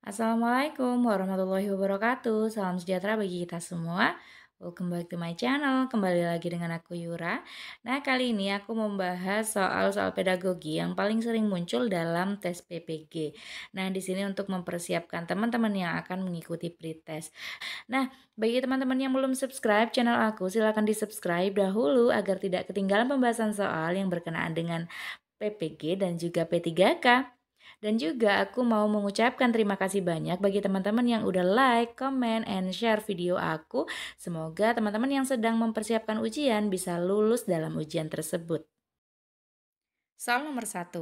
Assalamualaikum warahmatullahi wabarakatuh. Salam sejahtera bagi kita semua. Welcome back to my channel. Kembali lagi dengan aku Yura. Nah, kali ini aku membahas soal-soal pedagogi yang paling sering muncul dalam tes PPG. Nah, di sini untuk mempersiapkan teman-teman yang akan mengikuti pretest. Nah, bagi teman-teman yang belum subscribe channel aku, silahkan di-subscribe dahulu agar tidak ketinggalan pembahasan soal yang berkenaan dengan PPG dan juga P3K. Dan juga aku mau mengucapkan terima kasih banyak bagi teman-teman yang udah like, comment, and share video aku. Semoga teman-teman yang sedang mempersiapkan ujian bisa lulus dalam ujian tersebut. Soal nomor 1.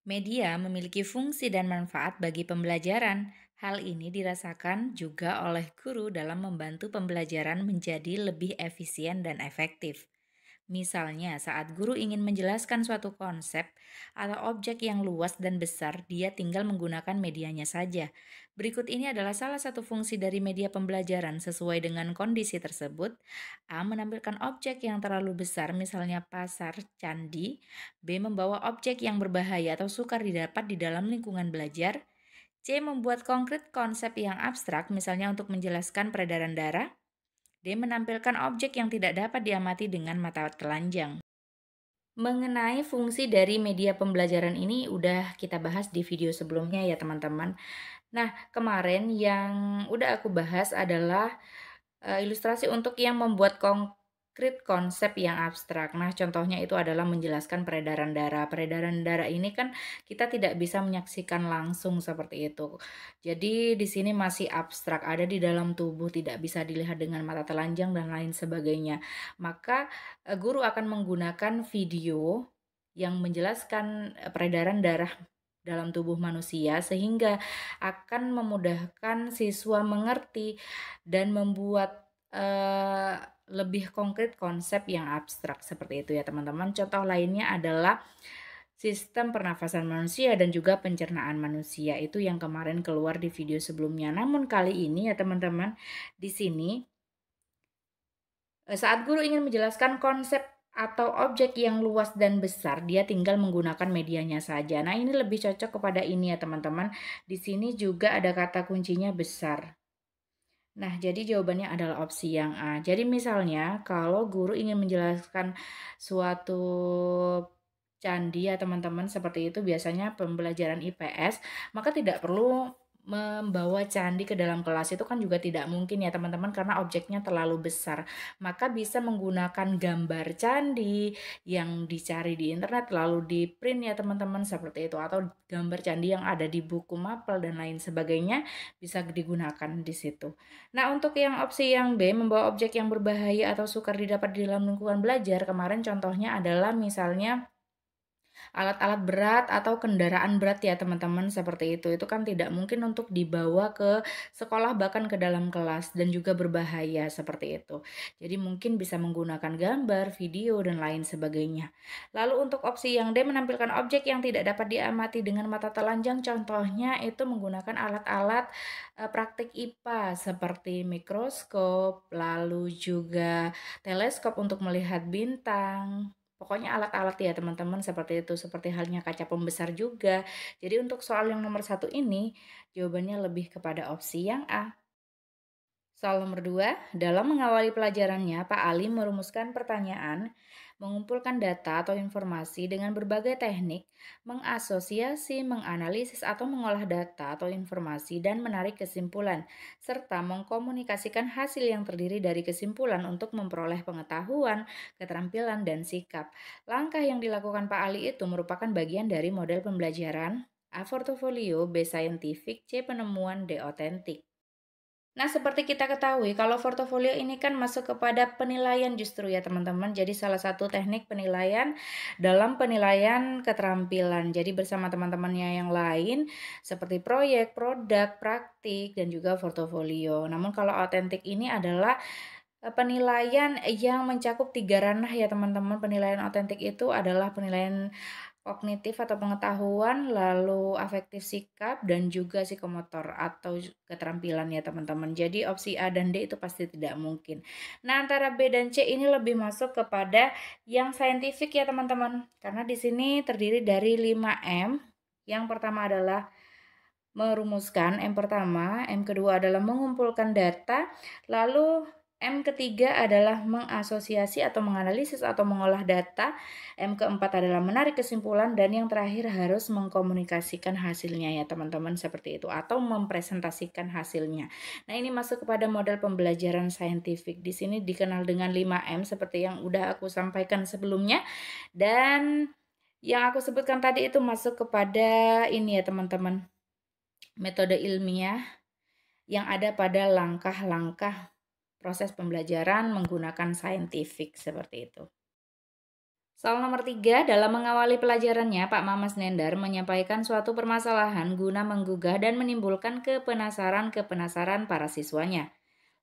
Media memiliki fungsi dan manfaat bagi pembelajaran. Hal ini dirasakan juga oleh guru dalam membantu pembelajaran menjadi lebih efisien dan efektif. Misalnya, saat guru ingin menjelaskan suatu konsep atau objek yang luas dan besar, dia tinggal menggunakan medianya saja. Berikut ini adalah salah satu fungsi dari media pembelajaran sesuai dengan kondisi tersebut. A. Menampilkan objek yang terlalu besar, misalnya pasar, candi. B. Membawa objek yang berbahaya atau sukar didapat di dalam lingkungan belajar. C. Membuat konkret konsep yang abstrak, misalnya untuk menjelaskan peredaran darah. D. Menampilkan objek yang tidak dapat diamati dengan mata telanjang. Mengenai fungsi dari media pembelajaran ini udah kita bahas di video sebelumnya ya teman-teman. Nah, kemarin yang udah aku bahas adalah ilustrasi untuk yang membuat konkret konsep yang abstrak. Nah, contohnya itu adalah menjelaskan peredaran darah. Peredaran darah ini kan kita tidak bisa menyaksikan langsung seperti itu. Jadi di sini masih abstrak, ada di dalam tubuh, tidak bisa dilihat dengan mata telanjang dan lain sebagainya. Maka guru akan menggunakan video yang menjelaskan peredaran darah dalam tubuh manusia sehingga akan memudahkan siswa mengerti dan membuat lebih konkret konsep yang abstrak seperti itu ya teman-teman. Contoh lainnya adalah sistem pernafasan manusia dan juga pencernaan manusia. Itu yang kemarin keluar di video sebelumnya. Namun kali ini ya teman-teman, di sini saat guru ingin menjelaskan konsep atau objek yang luas dan besar, dia tinggal menggunakan medianya saja. Nah, ini lebih cocok kepada ini ya teman-teman. Di sini juga ada kata kuncinya besar. Nah, jadi jawabannya adalah opsi yang A. Jadi misalnya kalau guru ingin menjelaskan suatu candi ya teman-teman seperti itu biasanya pembelajaran IPS, maka tidak perlu membawa candi ke dalam kelas itu kan juga tidak mungkin ya teman-teman karena objeknya terlalu besar. Maka bisa menggunakan gambar candi yang dicari di internet lalu di print ya teman-teman seperti itu atau gambar candi yang ada di buku mapel dan lain sebagainya bisa digunakan di situ. Nah, untuk yang opsi yang B, membawa objek yang berbahaya atau sukar didapat di dalam lingkungan belajar, kemarin contohnya adalah misalnya alat-alat berat atau kendaraan berat ya teman-teman seperti itu. Itu kan tidak mungkin untuk dibawa ke sekolah bahkan ke dalam kelas dan juga berbahaya seperti itu. Jadi mungkin bisa menggunakan gambar, video dan lain sebagainya. Lalu untuk opsi yang D menampilkan objek yang tidak dapat diamati dengan mata telanjang contohnya itu menggunakan alat-alat praktik IPA seperti mikroskop, lalu juga teleskop untuk melihat bintang. Pokoknya alat-alat ya teman-teman seperti itu, seperti halnya kaca pembesar juga. Jadi untuk soal yang nomor 1 ini, jawabannya lebih kepada opsi yang A. Soal nomor 2, dalam mengawali pelajarannya, Pak Ali merumuskan pertanyaan, mengumpulkan data atau informasi dengan berbagai teknik, mengasosiasi, menganalisis atau mengolah data atau informasi dan menarik kesimpulan, serta mengkomunikasikan hasil yang terdiri dari kesimpulan untuk memperoleh pengetahuan, keterampilan, dan sikap. Langkah yang dilakukan Pak Ali itu merupakan bagian dari model pembelajaran A. Portofolio, B. Scientific, C. Penemuan, D. Otentik. Nah, seperti kita ketahui, kalau portofolio ini kan masuk kepada penilaian justru ya teman-teman. Jadi salah satu teknik penilaian dalam penilaian keterampilan. Jadi bersama teman-temannya yang lain seperti proyek, produk, praktik, dan juga portofolio. Namun kalau otentik ini adalah penilaian yang mencakup 3 ranah ya teman-teman. Penilaian otentik itu adalah penilaian kognitif atau pengetahuan, lalu afektif sikap, dan juga psikomotor atau keterampilan ya teman-teman. Jadi opsi A dan D itu pasti tidak mungkin. Nah, antara B dan C ini lebih masuk kepada yang saintifik ya teman-teman. Karena di sini terdiri dari 5M. Yang pertama adalah merumuskan M pertama, M kedua adalah mengumpulkan data, lalu M ketiga adalah mengasosiasi atau menganalisis atau mengolah data, M keempat adalah menarik kesimpulan, dan yang terakhir harus mengkomunikasikan hasilnya ya teman-teman, seperti itu, atau mempresentasikan hasilnya. Nah, ini masuk kepada model pembelajaran saintifik. Di sini dikenal dengan 5M seperti yang udah aku sampaikan sebelumnya, dan yang aku sebutkan tadi itu masuk kepada ini ya teman-teman, metode ilmiah yang ada pada langkah-langkah proses pembelajaran menggunakan saintifik seperti itu. Soal nomor 3, dalam mengawali pelajarannya, Pak Mamas Nendar menyampaikan suatu permasalahan guna menggugah dan menimbulkan kepenasaran para siswanya.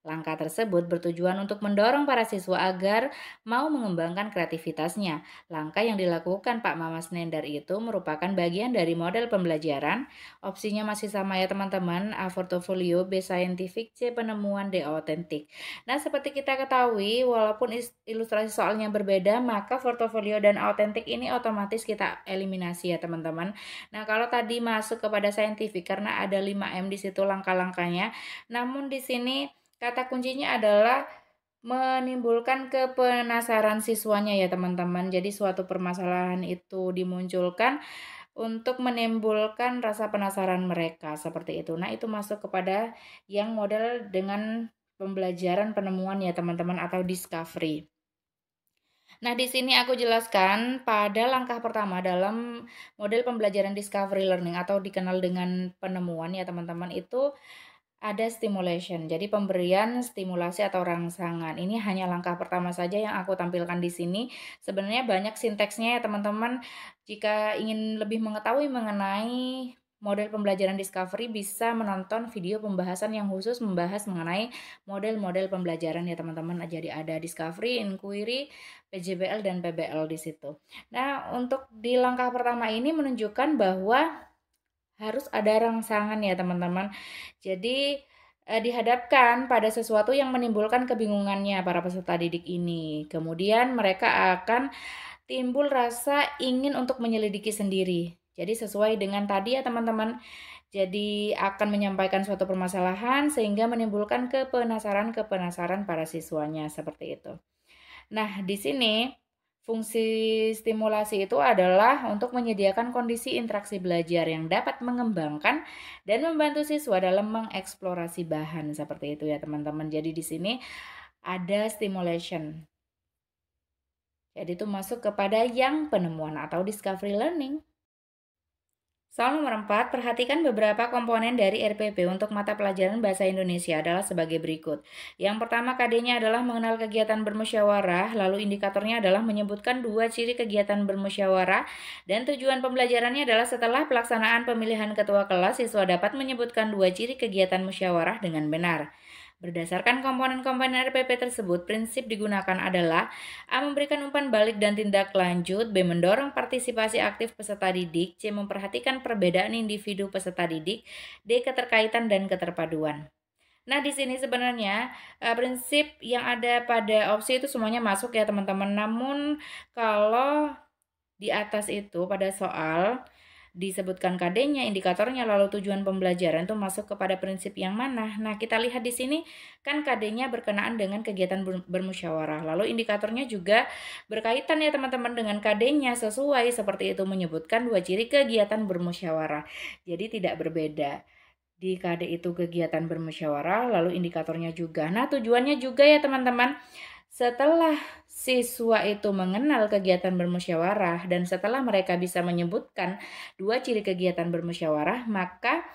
Langkah tersebut bertujuan untuk mendorong para siswa agar mau mengembangkan kreativitasnya. Langkah yang dilakukan Pak Mamas Nendar itu merupakan bagian dari model pembelajaran. Opsinya masih sama ya teman-teman, A portfolio, B scientific, C penemuan, D autentik. Nah, seperti kita ketahui, walaupun ilustrasi soalnya berbeda, maka portfolio dan autentik ini otomatis kita eliminasi ya teman-teman. Nah, kalau tadi masuk kepada scientific karena ada 5M di situ langkah-langkahnya, namun di sini kata kuncinya adalah menimbulkan kepenasaran siswanya ya teman-teman. Jadi suatu permasalahan itu dimunculkan untuk menimbulkan rasa penasaran mereka seperti itu. Nah, itu masuk kepada yang model dengan pembelajaran penemuan ya teman-teman, atau discovery. Nah, di sini aku jelaskan pada langkah pertama dalam model pembelajaran discovery learning atau dikenal dengan penemuan ya teman-teman, itu ada stimulation, jadi pemberian stimulasi atau rangsangan. Ini hanya langkah pertama saja yang aku tampilkan di sini. Sebenarnya banyak sinteksnya ya teman-teman. Jika ingin lebih mengetahui mengenai model pembelajaran discovery, bisa menonton video pembahasan yang khusus membahas mengenai model-model pembelajaran ya teman-teman. Jadi ada discovery, inquiry, PJBL, dan PBL di situ. Nah, untuk di langkah pertama ini menunjukkan bahwa harus ada rangsangan ya teman-teman. Jadi dihadapkan pada sesuatu yang menimbulkan kebingungannya para peserta didik ini. Kemudian mereka akan timbul rasa ingin untuk menyelidiki sendiri. Jadi sesuai dengan tadi ya teman-teman. Jadi akan menyampaikan suatu permasalahan sehingga menimbulkan kepenasaran para siswanya seperti itu. Nah, di sini fungsi stimulasi itu adalah untuk menyediakan kondisi interaksi belajar yang dapat mengembangkan dan membantu siswa dalam mengeksplorasi bahan seperti itu ya teman-teman. Jadi di sini ada stimulation. Jadi itu masuk kepada yang penemuan atau discovery learning. Soal nomor 4, perhatikan beberapa komponen dari RPP untuk mata pelajaran Bahasa Indonesia adalah sebagai berikut. Yang pertama, KD-nya adalah mengenal kegiatan bermusyawarah, lalu indikatornya adalah menyebutkan 2 ciri kegiatan bermusyawarah, dan tujuan pembelajarannya adalah setelah pelaksanaan pemilihan ketua kelas, siswa dapat menyebutkan 2 ciri kegiatan musyawarah dengan benar. Berdasarkan komponen-komponen RPP tersebut, prinsip digunakan adalah A. Memberikan umpan balik dan tindak lanjut, B. Mendorong partisipasi aktif peserta didik, C. Memperhatikan perbedaan individu peserta didik, D. Keterkaitan dan keterpaduan. Nah, di sini sebenarnya prinsip yang ada pada opsi itu semuanya masuk ya teman-teman. Namun kalau di atas itu pada soal disebutkan KD-nya, indikatornya, lalu tujuan pembelajaran itu masuk kepada prinsip yang mana. Nah, kita lihat di sini kan KD-nya berkenaan dengan kegiatan bermusyawarah. Lalu indikatornya juga berkaitan ya teman-teman dengan KD-nya, sesuai seperti itu, menyebutkan 2 ciri kegiatan bermusyawarah. Jadi tidak berbeda. Di KD itu kegiatan bermusyawarah, lalu indikatornya juga. Nah, tujuannya juga ya teman-teman, setelah siswa itu mengenal kegiatan bermusyawarah dan setelah mereka bisa menyebutkan 2 ciri kegiatan bermusyawarah, maka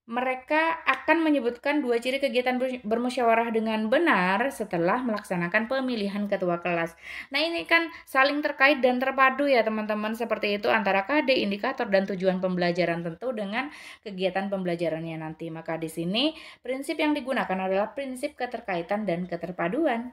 mereka akan menyebutkan 2 ciri kegiatan bermusyawarah dengan benar setelah melaksanakan pemilihan ketua kelas. Nah, ini kan saling terkait dan terpadu ya teman-teman, seperti itu antara KD, indikator, dan tujuan pembelajaran tentu dengan kegiatan pembelajarannya nanti. Maka di sini prinsip yang digunakan adalah prinsip keterkaitan dan keterpaduan.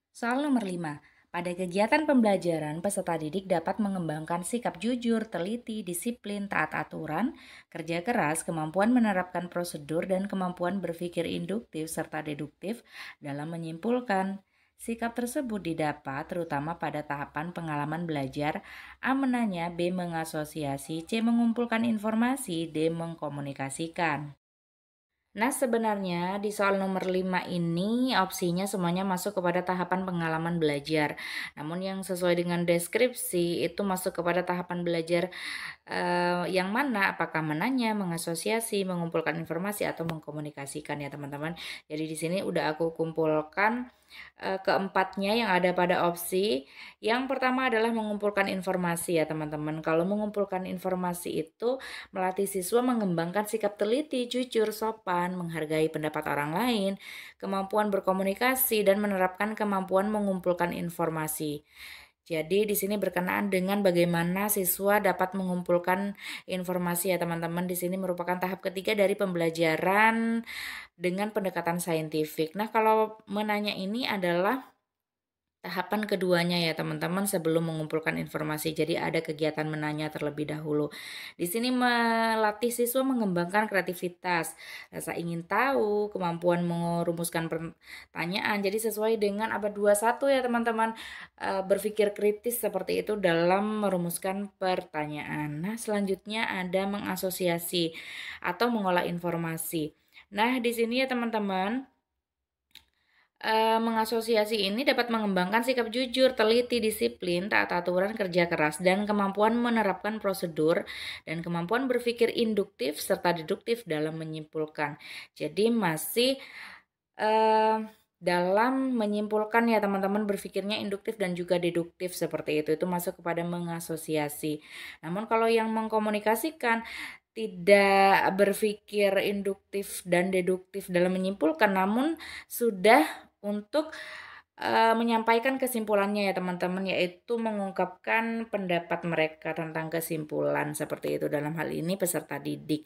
Soal nomor 5. Pada kegiatan pembelajaran, peserta didik dapat mengembangkan sikap jujur, teliti, disiplin, taat aturan, kerja keras, kemampuan menerapkan prosedur, dan kemampuan berpikir induktif serta deduktif dalam menyimpulkan. Sikap tersebut didapat terutama pada tahapan pengalaman belajar. A menanya, B mengasosiasi, C mengumpulkan informasi, D mengkomunikasikan. Nah, sebenarnya di soal nomor 5 ini opsinya semuanya masuk kepada tahapan pengalaman belajar. Namun yang sesuai dengan deskripsi itu masuk kepada tahapan belajar yang mana? Apakah menanya, mengasosiasi, mengumpulkan informasi, atau mengkomunikasikan ya teman-teman. Jadi di sini udah aku kumpulkan keempatnya yang ada pada opsi. Yang pertama adalah mengumpulkan informasi ya teman-teman. Kalau mengumpulkan informasi itu melatih siswa mengembangkan sikap teliti, jujur, sopan, menghargai pendapat orang lain, kemampuan berkomunikasi, dan menerapkan kemampuan mengumpulkan informasi. Jadi di sini berkenaan dengan bagaimana siswa dapat mengumpulkan informasi ya teman-teman. Di sini merupakan tahap ketiga dari pembelajaran dengan pendekatan saintifik. Nah, kalau menanya ini adalah tahapan keduanya ya teman-teman sebelum mengumpulkan informasi. Jadi ada kegiatan menanya terlebih dahulu. Di sini melatih siswa mengembangkan kreativitas, rasa ingin tahu, kemampuan merumuskan pertanyaan. Jadi sesuai dengan abad 21 ya teman-teman, berpikir kritis seperti itu dalam merumuskan pertanyaan. Nah, selanjutnya ada mengasosiasi atau mengolah informasi. Nah, di sini ya teman-teman, mengasosiasi ini dapat mengembangkan sikap jujur, teliti, disiplin, taat aturan, kerja keras, dan kemampuan menerapkan prosedur dan kemampuan berpikir induktif serta deduktif dalam menyimpulkan. Jadi masih eh, dalam menyimpulkan ya teman-teman, berpikirnya induktif dan juga deduktif seperti itu. Itu masuk kepada mengasosiasi. Namun kalau yang mengkomunikasikan tidak berpikir induktif dan deduktif dalam menyimpulkan, namun sudah untuk menyampaikan kesimpulannya ya teman-teman, yaitu mengungkapkan pendapat mereka tentang kesimpulan seperti itu. Dalam hal ini peserta didik.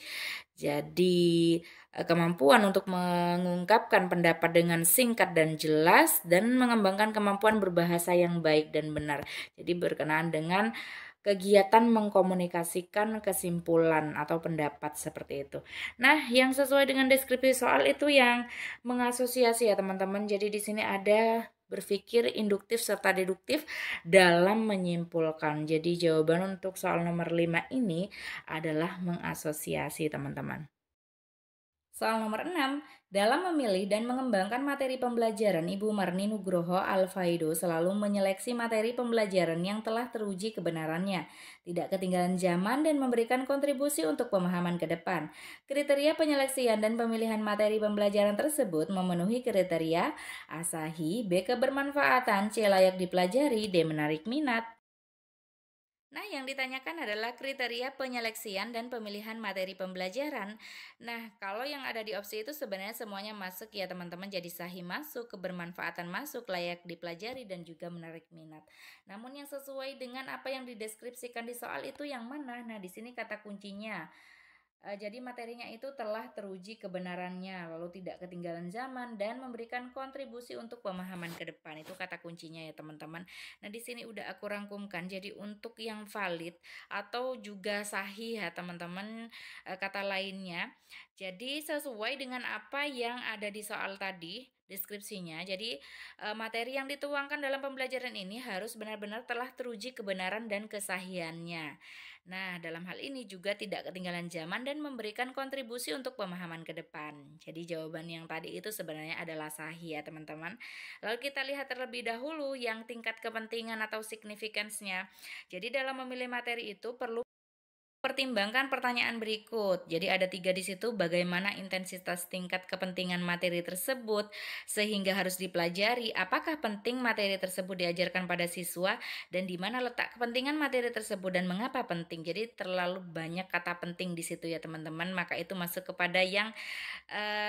Jadi kemampuan untuk mengungkapkan pendapat dengan singkat dan jelas dan mengembangkan kemampuan berbahasa yang baik dan benar. Jadi berkenaan dengan kegiatan mengkomunikasikan kesimpulan atau pendapat seperti itu. Nah, yang sesuai dengan deskripsi soal itu yang mengasosiasi ya teman-teman. Jadi di sini ada berpikir induktif serta deduktif dalam menyimpulkan. Jadi jawaban untuk soal nomor 5 ini adalah mengasosiasi teman-teman. Soal nomor 6, dalam memilih dan mengembangkan materi pembelajaran, Ibu Marni Nugroho Alfaido selalu menyeleksi materi pembelajaran yang telah teruji kebenarannya, tidak ketinggalan zaman dan memberikan kontribusi untuk pemahaman ke depan. Kriteria penyeleksian dan pemilihan materi pembelajaran tersebut memenuhi kriteria A. Sahih, B. Kebermanfaatan, C. Layak dipelajari, D. Menarik minat. Nah, yang ditanyakan adalah kriteria penyeleksian dan pemilihan materi pembelajaran. Nah, kalau yang ada di opsi itu sebenarnya semuanya masuk ya teman-teman. Jadi sahih masuk, kebermanfaatan masuk, layak dipelajari, dan juga menarik minat. Namun yang sesuai dengan apa yang dideskripsikan di soal itu yang mana? Nah, di sini kata kuncinya. Jadi materinya itu telah teruji kebenarannya, lalu tidak ketinggalan zaman dan memberikan kontribusi untuk pemahaman ke depan. Itu kata kuncinya ya teman-teman. Nah, di sini udah aku rangkumkan. Jadi untuk yang valid atau juga sahih ya teman-teman, kata lainnya. Jadi sesuai dengan apa yang ada di soal tadi deskripsinya. Jadi materi yang dituangkan dalam pembelajaran ini harus benar-benar telah teruji kebenaran dan kesahihannya. Nah, dalam hal ini juga tidak ketinggalan zaman dan memberikan kontribusi untuk pemahaman ke depan. Jadi jawaban yang tadi itu sebenarnya adalah sahih ya teman-teman. Lalu kita lihat terlebih dahulu yang tingkat kepentingan atau signifikansinya. Jadi dalam memilih materi itu perlu pertimbangkan pertanyaan berikut. Jadi ada 3 di situ, bagaimana intensitas tingkat kepentingan materi tersebut sehingga harus dipelajari, apakah penting materi tersebut diajarkan pada siswa, dan di mana letak kepentingan materi tersebut dan mengapa penting. Jadi terlalu banyak kata penting di situ ya teman-teman, maka itu masuk kepada yang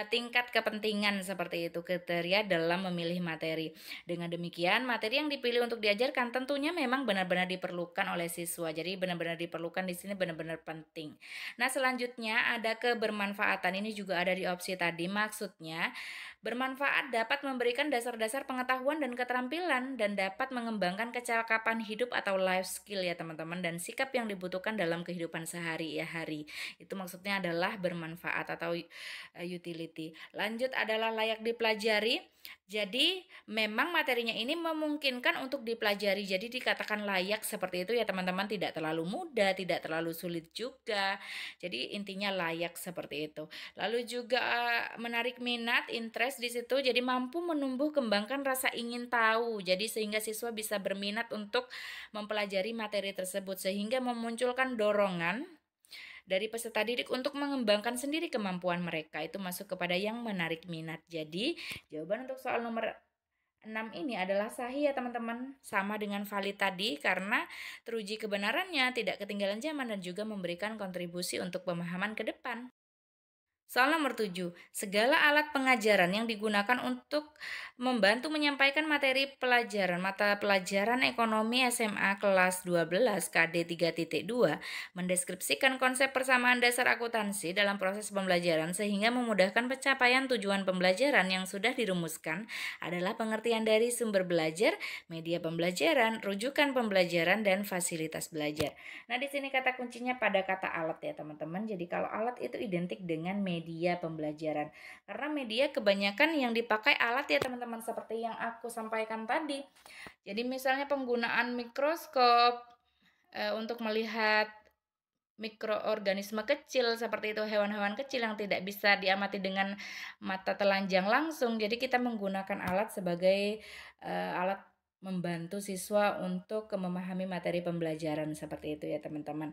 tingkat kepentingan seperti itu kriteria dalam memilih materi. Dengan demikian, materi yang dipilih untuk diajarkan tentunya memang benar-benar diperlukan oleh siswa. Jadi benar-benar diperlukan di sini benar-benar benar-benar penting. Nah, selanjutnya ada kebermanfaatan. Ini juga ada di opsi tadi. Maksudnya, bermanfaat dapat memberikan dasar-dasar pengetahuan dan keterampilan dan dapat mengembangkan kecakapan hidup atau life skill ya teman-teman, dan sikap yang dibutuhkan dalam kehidupan sehari-hari. Itu maksudnya adalah bermanfaat atau utility. Lanjut adalah layak dipelajari. Jadi memang materinya ini memungkinkan untuk dipelajari. Jadi dikatakan layak seperti itu ya teman-teman, tidak terlalu mudah, tidak terlalu sulit juga. Jadi intinya layak seperti itu. Lalu juga menarik minat, interest di situ. Jadi mampu menumbuh kembangkan rasa ingin tahu. Jadi sehingga siswa bisa berminat untuk mempelajari materi tersebut sehingga memunculkan dorongan dari peserta didik untuk mengembangkan sendiri kemampuan mereka. Itu masuk kepada yang menarik minat. Jadi jawaban untuk soal nomor 6 ini adalah sahih ya teman-teman, sama dengan valid tadi karena teruji kebenarannya, tidak ketinggalan zaman dan juga memberikan kontribusi untuk pemahaman ke depan. Soal nomor 7, segala alat pengajaran yang digunakan untuk membantu menyampaikan materi pelajaran mata pelajaran ekonomi SMA kelas 12 KD 3.2 mendeskripsikan konsep persamaan dasar akuntansi dalam proses pembelajaran sehingga memudahkan pencapaian tujuan pembelajaran yang sudah dirumuskan adalah pengertian dari sumber belajar, media pembelajaran, rujukan pembelajaran, dan fasilitas belajar. Nah, di sini kata kuncinya pada kata alat ya teman-teman. Jadi kalau alat itu identik dengan media pembelajaran. Karena media kebanyakan yang dipakai alat ya teman-teman, seperti yang aku sampaikan tadi. Jadi misalnya penggunaan mikroskop untuk melihat mikroorganisme kecil seperti itu, hewan-hewan kecil yang tidak bisa diamati dengan mata telanjang langsung. Jadi kita menggunakan alat sebagai alat membantu siswa untuk memahami materi pembelajaran seperti itu ya teman-teman.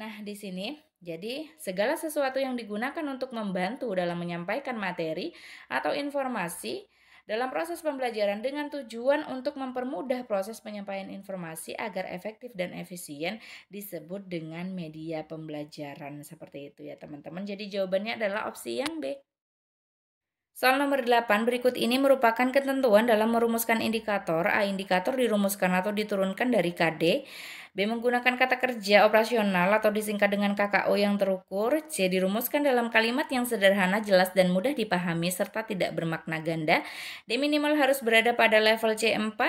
Nah, di sini jadi segala sesuatu yang digunakan untuk membantu dalam menyampaikan materi atau informasi dalam proses pembelajaran dengan tujuan untuk mempermudah proses penyampaian informasi agar efektif dan efisien disebut dengan media pembelajaran seperti itu ya teman-teman. Jadi jawabannya adalah opsi yang B. Soal nomor 8 berikut ini merupakan ketentuan dalam merumuskan indikator. A. Indikator dirumuskan atau diturunkan dari KD. B. Menggunakan kata kerja operasional atau disingkat dengan KKO yang terukur. C. Dirumuskan dalam kalimat yang sederhana, jelas, dan mudah dipahami serta tidak bermakna ganda. D. Minimal harus berada pada level C4.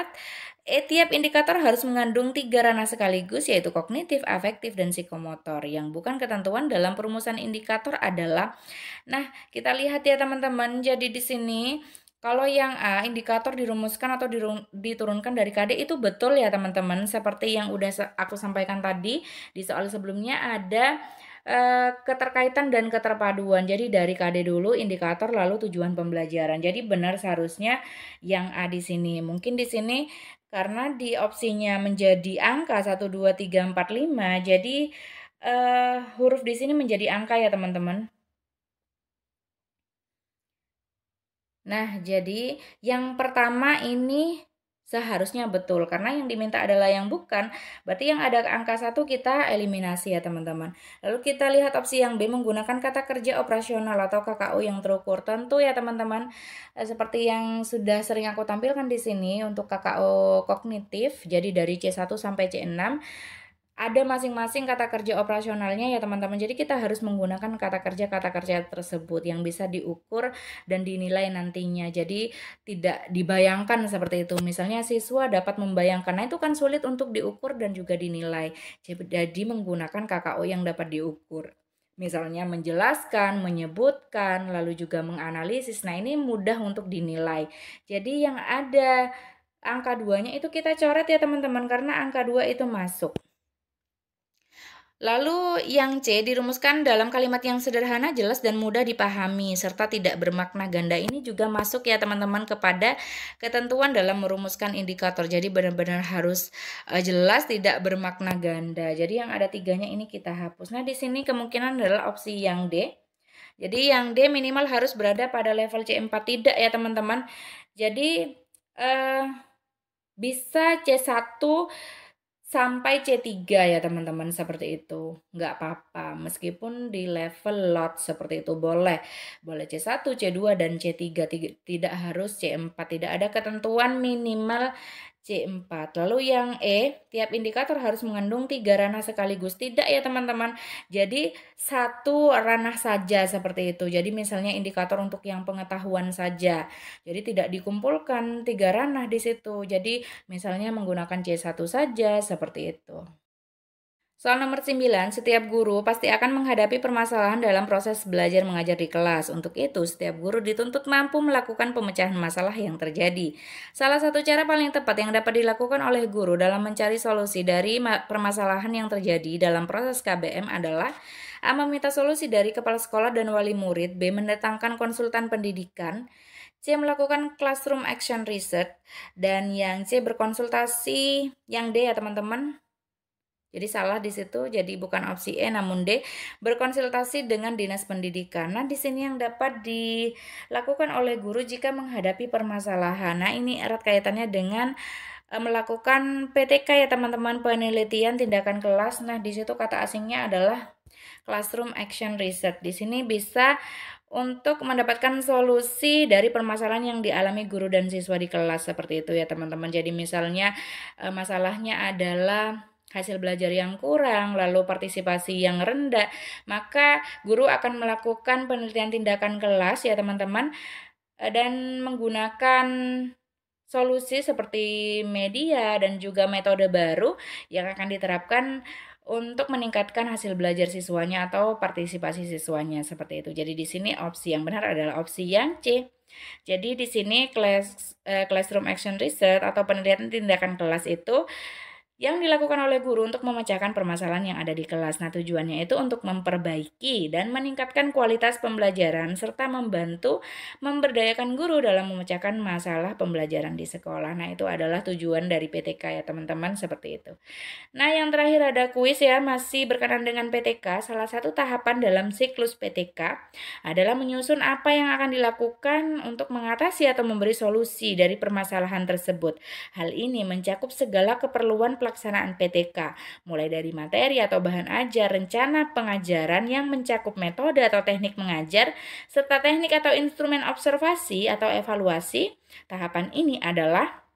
Tiap indikator harus mengandung 3 ranah sekaligus, yaitu kognitif, afektif, dan psikomotor. Yang bukan ketentuan dalam perumusan indikator adalah, nah kita lihat ya teman-teman, jadi di sini kalau yang A, indikator dirumuskan atau diturunkan dari KD itu betul ya teman-teman. Seperti yang udah aku sampaikan tadi di soal sebelumnya ada keterkaitan dan keterpaduan. Jadi dari KD dulu, indikator, lalu tujuan pembelajaran. Jadi benar seharusnya yang A di sini. Mungkin di sini karena di opsinya menjadi angka 1, 2, 3, 4, 5. Jadi huruf di sini menjadi angka ya teman-teman. Nah, jadi yang pertama ini seharusnya betul karena yang diminta adalah yang bukan. Berarti yang ada angka 1 kita eliminasi ya teman-teman. Lalu kita lihat opsi yang B menggunakan kata kerja operasional atau KKO yang terukur. Tentu ya teman-teman, seperti yang sudah sering aku tampilkan di sini untuk KKO kognitif. Jadi dari C1 sampai C6 ada masing-masing kata kerja operasionalnya ya teman-teman. Jadi kita harus menggunakan kata kerja tersebut yang bisa diukur dan dinilai nantinya. Jadi tidak dibayangkan seperti itu. Misalnya siswa dapat membayangkan, nah itu kan sulit untuk diukur dan juga dinilai. Jadi menggunakan KKO yang dapat diukur. Misalnya menjelaskan, menyebutkan, lalu juga menganalisis. Nah ini mudah untuk dinilai. Jadi yang ada angka 2-nya itu kita coret ya teman-teman, karena angka 2 itu masuk. Lalu yang C dirumuskan dalam kalimat yang sederhana, jelas, dan mudah dipahami serta tidak bermakna ganda. Ini juga masuk ya teman-teman kepada ketentuan dalam merumuskan indikator. Jadi benar-benar harus jelas, tidak bermakna ganda. Jadi yang ada 3-nya ini kita hapus. Nah di sini kemungkinan adalah opsi yang D. Jadi yang D minimal harus berada pada level C4, tidak ya teman-teman. Jadi bisa C1 sampai C3 ya teman-teman, seperti itu. Nggak apa-apa, meskipun di level lot seperti itu boleh. Boleh C1, C2, dan C3, tidak harus C4. Tidak ada ketentuan minimal C4. Lalu yang E, tiap indikator harus mengandung 3 ranah sekaligus. Tidak ya teman-teman. Jadi satu ranah saja seperti itu. Jadi misalnya indikator untuk yang pengetahuan saja. Jadi tidak dikumpulkan 3 ranah di situ. Jadi misalnya menggunakan C1 saja seperti itu. Soal nomor 9, setiap guru pasti akan menghadapi permasalahan dalam proses belajar mengajar di kelas. Untuk itu, setiap guru dituntut mampu melakukan pemecahan masalah yang terjadi. Salah satu cara paling tepat yang dapat dilakukan oleh guru dalam mencari solusi dari permasalahan yang terjadi dalam proses KBM adalah A. Meminta solusi dari kepala sekolah dan wali murid. B. Mendatangkan konsultan pendidikan. C. Melakukan classroom action research. Dan yang C. Berkonsultasi. Yang D ya teman-teman. Jadi salah di situ, jadi bukan opsi E namun D, berkonsultasi dengan dinas pendidikan. Nah, di sini yang dapat dilakukan oleh guru jika menghadapi permasalahan. Nah, ini erat kaitannya dengan melakukan PTK ya teman-teman, penelitian tindakan kelas. Nah, di situ kata asingnya adalah classroom action research. Di sini bisa untuk mendapatkan solusi dari permasalahan yang dialami guru dan siswa di kelas seperti itu ya teman-teman. Jadi misalnya masalahnya adalah hasil belajar yang kurang, lalu partisipasi yang rendah, maka guru akan melakukan penelitian tindakan kelas ya teman-teman, dan menggunakan solusi seperti media dan juga metode baru yang akan diterapkan untuk meningkatkan hasil belajar siswanya atau partisipasi siswanya seperti itu. Jadi di sini opsi yang benar adalah opsi yang C. Jadi di sini classroom action research atau penelitian tindakan kelas itu yang dilakukan oleh guru untuk memecahkan permasalahan yang ada di kelas. Nah, tujuannya itu untuk memperbaiki dan meningkatkan kualitas pembelajaran serta membantu memberdayakan guru dalam memecahkan masalah pembelajaran di sekolah. Nah, itu adalah tujuan dari PTK ya teman-teman, seperti itu. Nah, yang terakhir ada kuis ya, masih berkenaan dengan PTK. Salah satu tahapan dalam siklus PTK adalah menyusun apa yang akan dilakukan untuk mengatasi atau memberi solusi dari permasalahan tersebut. Hal ini mencakup segala keperluan pelaksanaan PTK, mulai dari materi atau bahan ajar, rencana pengajaran yang mencakup metode atau teknik mengajar, serta teknik atau instrumen observasi atau evaluasi. Tahapan ini adalah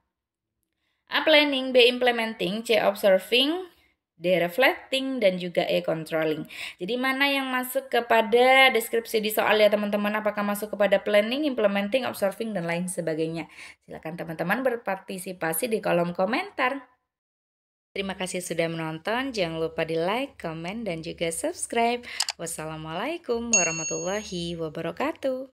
A. Planning, B. Implementing, C. Observing, D. Reflecting, dan juga E. Controlling. Jadi mana yang masuk kepada deskripsi di soal ya teman-teman? Apakah masuk kepada planning, implementing, observing, dan lain sebagainya? Silakan teman-teman berpartisipasi di kolom komentar. Terima kasih sudah menonton. Jangan lupa di like, komen, dan juga subscribe. Wassalamualaikum warahmatullahi wabarakatuh.